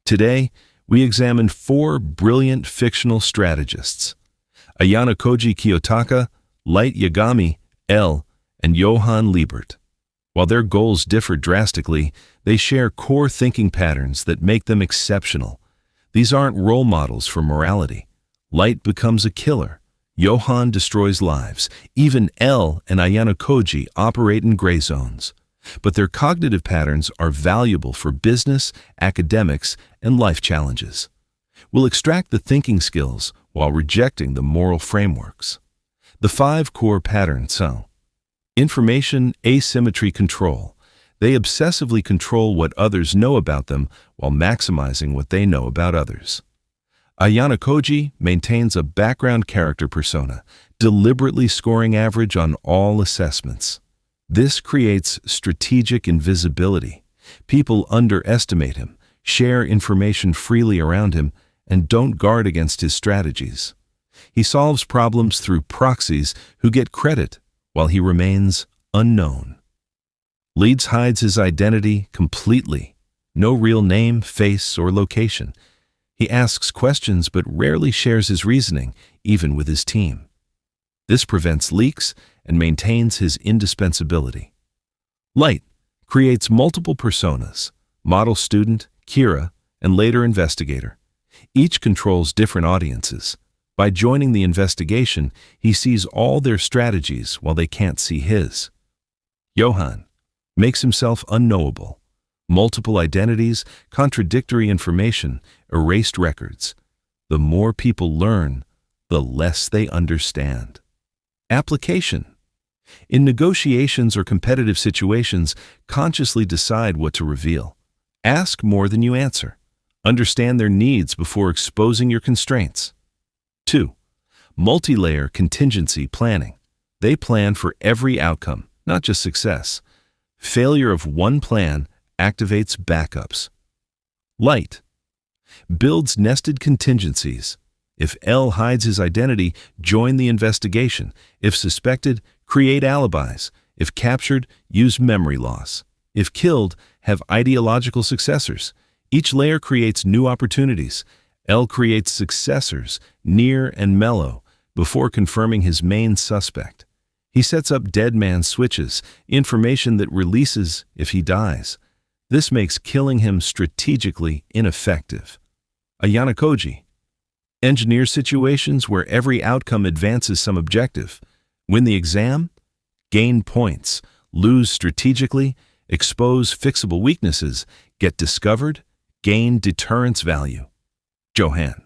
Today, we examine four brilliant fictional strategists: Ayanokoji Kiyotaka, Light Yagami, L., and Johann Liebert. While their goals differ drastically, they share core thinking patterns that make them exceptional. These aren't role models for morality. Light becomes a killer. Johann destroys lives. Even L and Ayanokoji operate in gray zones. But their cognitive patterns are valuable for business, academics, and life challenges. We'll extract the thinking skills while rejecting the moral frameworks. The five core patterns are: information asymmetry control. They obsessively control what others know about them while maximizing what they know about others. Ayanokoji maintains a background character persona, deliberately scoring average on all assessments. This creates strategic invisibility. People underestimate him, share information freely around him, and don't guard against his strategies. He solves problems through proxies who get credit while he remains unknown. Leeds hides his identity completely. No real name, face, or location. He asks questions but rarely shares his reasoning, even with his team. This prevents leaks and maintains his indispensability. Light creates multiple personas: model student, Kira, and later investigator. Each controls different audiences. By joining the investigation, he sees all their strategies while they can't see his. Johann makes himself unknowable. Multiple identities, contradictory information, erased records. The more people learn, the less they understand. Application. In negotiations or competitive situations, consciously decide what to reveal. Ask more than you answer. Understand their needs before exposing your constraints. 2. Multi-layer contingency planning. They plan for every outcome, not just success. Failure of one plan activates backups. Light builds nested contingencies. If L hides his identity, join the investigation. If suspected, create alibis. If captured, use memory loss. If killed, have ideological successors. Each layer creates new opportunities. L creates successors, near and mellow, before confirming his main suspect. He sets up dead man switches, information that releases if he dies. This makes killing him strategically ineffective. Ayanokoji engineers situations where every outcome advances some objective. Win the exam, gain points, lose strategically, expose fixable weaknesses, get discovered, gain deterrence value. Johann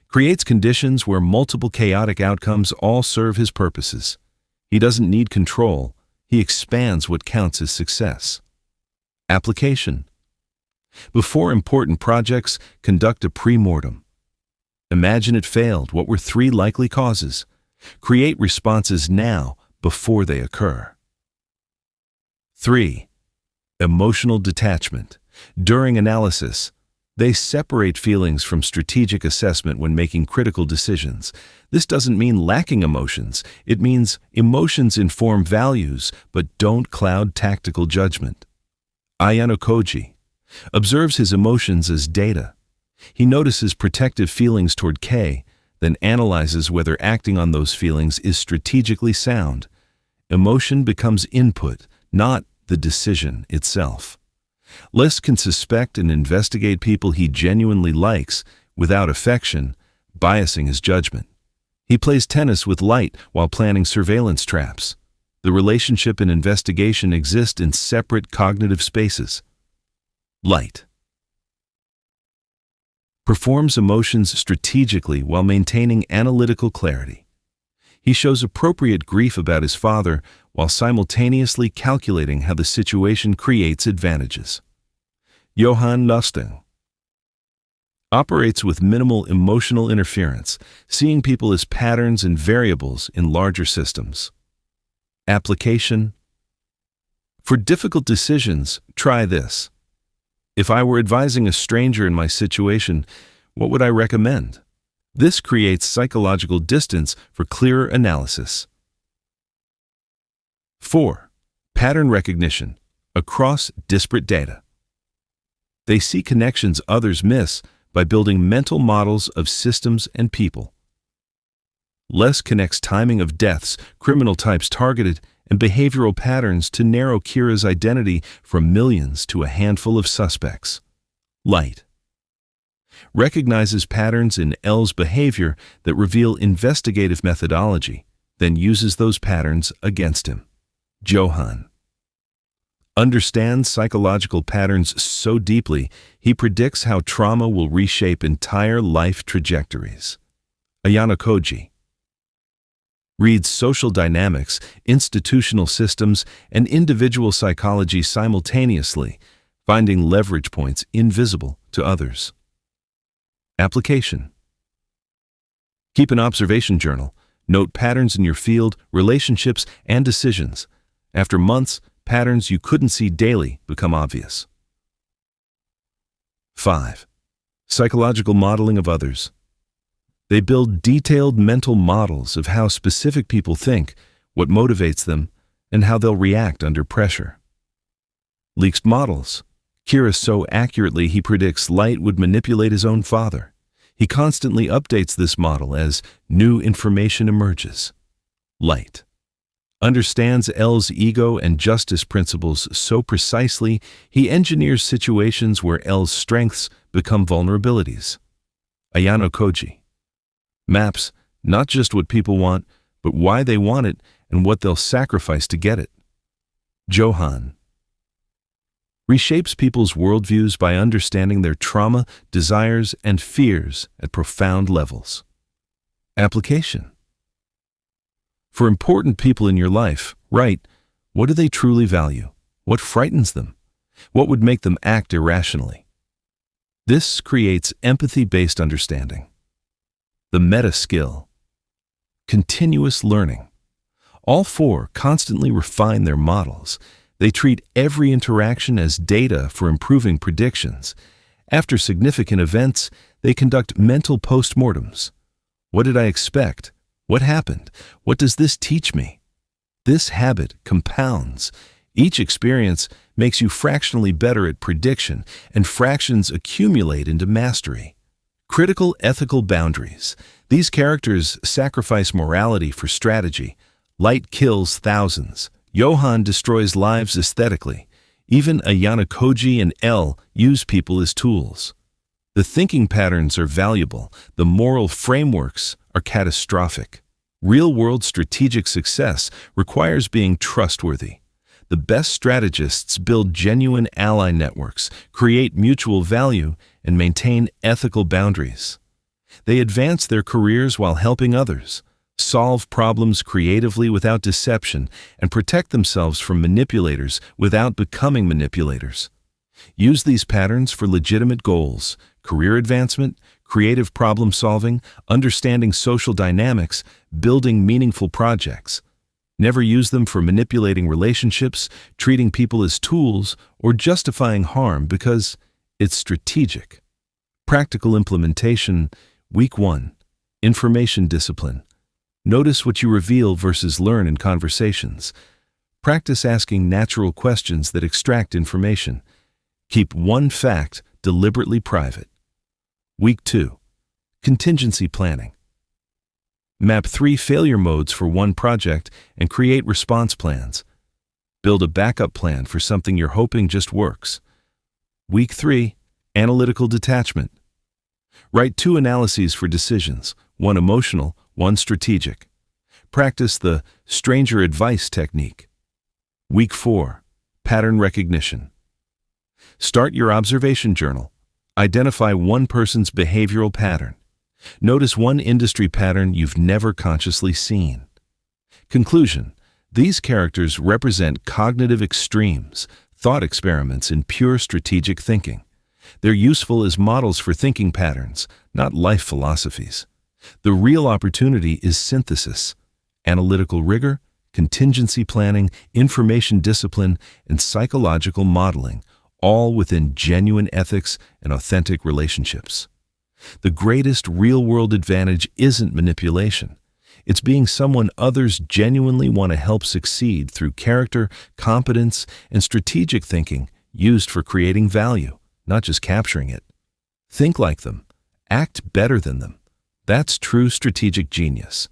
creates conditions where multiple chaotic outcomes all serve his purposes. He doesn't need control. He expands what counts as success. Application. Before important projects, conduct a pre-mortem. Imagine it failed. What were 3 likely causes? Create responses now before they occur. 3. Emotional detachment. During analysis, they separate feelings from strategic assessment when making critical decisions. This doesn't mean lacking emotions. It means emotions inform values but don't cloud tactical judgment. Ayanokoji observes his emotions as data. He notices protective feelings toward K, then analyzes whether acting on those feelings is strategically sound. Emotion becomes input, not the decision itself. Les can suspect and investigate people he genuinely likes without affection, biasing his judgment. He plays tennis with Light while planning surveillance traps. The relationship and investigation exist in separate cognitive spaces. Light performs emotions strategically while maintaining analytical clarity. He shows appropriate grief about his father while simultaneously calculating how the situation creates advantages. Johann operates with minimal emotional interference, seeing people as patterns and variables in larger systems. Application. For difficult decisions, try this. If I were advising a stranger in my situation, what would I recommend? This creates psychological distance for clearer analysis. 4. Pattern recognition across disparate data. They see connections others miss by building mental models of systems and people. Less connects timing of deaths, criminal types targeted, and behavioral patterns to narrow Kira's identity from millions to a handful of suspects. Light recognizes patterns in L's behavior that reveal investigative methodology, then uses those patterns against him. Johan understands psychological patterns so deeply, he predicts how trauma will reshape entire life trajectories. Ayanokoji reads social dynamics, institutional systems, and individual psychology simultaneously, finding leverage points invisible to others. Application: keep an observation journal. Note patterns in your field, relationships, and decisions. After months, patterns you couldn't see daily become obvious. 5. Psychological modeling of others. They build detailed mental models of how specific people think, what motivates them, and how they'll react under pressure. Leaks models. Kira so accurately he predicts Light would manipulate his own father. He constantly updates this model as new information emerges. Light understands L's ego and justice principles so precisely, he engineers situations where L's strengths become vulnerabilities. Ayanokoji maps not just what people want, but why they want it and what they'll sacrifice to get it. Johan reshapes people's worldviews by understanding their trauma, desires, and fears at profound levels. Application: for important people in your life, write, what do they truly value? What frightens them? What would make them act irrationally? This creates empathy-based understanding. The meta skill: continuous learning. All four constantly refine their models. They treat every interaction as data for improving predictions. After significant events, they conduct mental postmortems. What did I expect? What happened? What does this teach me? This habit compounds. Each experience makes you fractionally better at prediction, and fractions accumulate into mastery. Critical ethical boundaries. These characters sacrifice morality for strategy. Light kills thousands. Johan destroys lives aesthetically. Even Ayanokoji and L use people as tools. The thinking patterns are valuable. The moral frameworks are catastrophic. Real-world strategic success requires being trustworthy. The best strategists build genuine ally networks, create mutual value, and maintain ethical boundaries. They advance their careers while helping others, solve problems creatively without deception, and protect themselves from manipulators without becoming manipulators. Use these patterns for legitimate goals: career advancement, creative problem solving, understanding social dynamics, building meaningful projects. Never use them for manipulating relationships, treating people as tools, or justifying harm because it's strategic. Practical implementation. Week 1. Information discipline. Notice what you reveal versus learn in conversations. Practice asking natural questions that extract information. Keep one fact deliberately private. Week 2. Contingency planning. Map 3 failure modes for one project and create response plans. Build a backup plan for something you're hoping just works. Week 3. Analytical detachment. Write 2 analyses for decisions, one emotional, one strategic. Practice the stranger advice technique. Week 4. Pattern recognition. Start your observation journal. Identify one person's behavioral pattern. Notice one industry pattern you've never consciously seen. Conclusion: these characters represent cognitive extremes, thought experiments in pure strategic thinking. They're useful as models for thinking patterns, not life philosophies. The real opportunity is synthesis, analytical rigor, contingency planning, information discipline, and psychological modeling, all within genuine ethics and authentic relationships. The greatest real-world advantage isn't manipulation. It's being someone others genuinely want to help succeed through character, competence, and strategic thinking used for creating value, not just capturing it. Think like them. Act better than them. That's true strategic genius.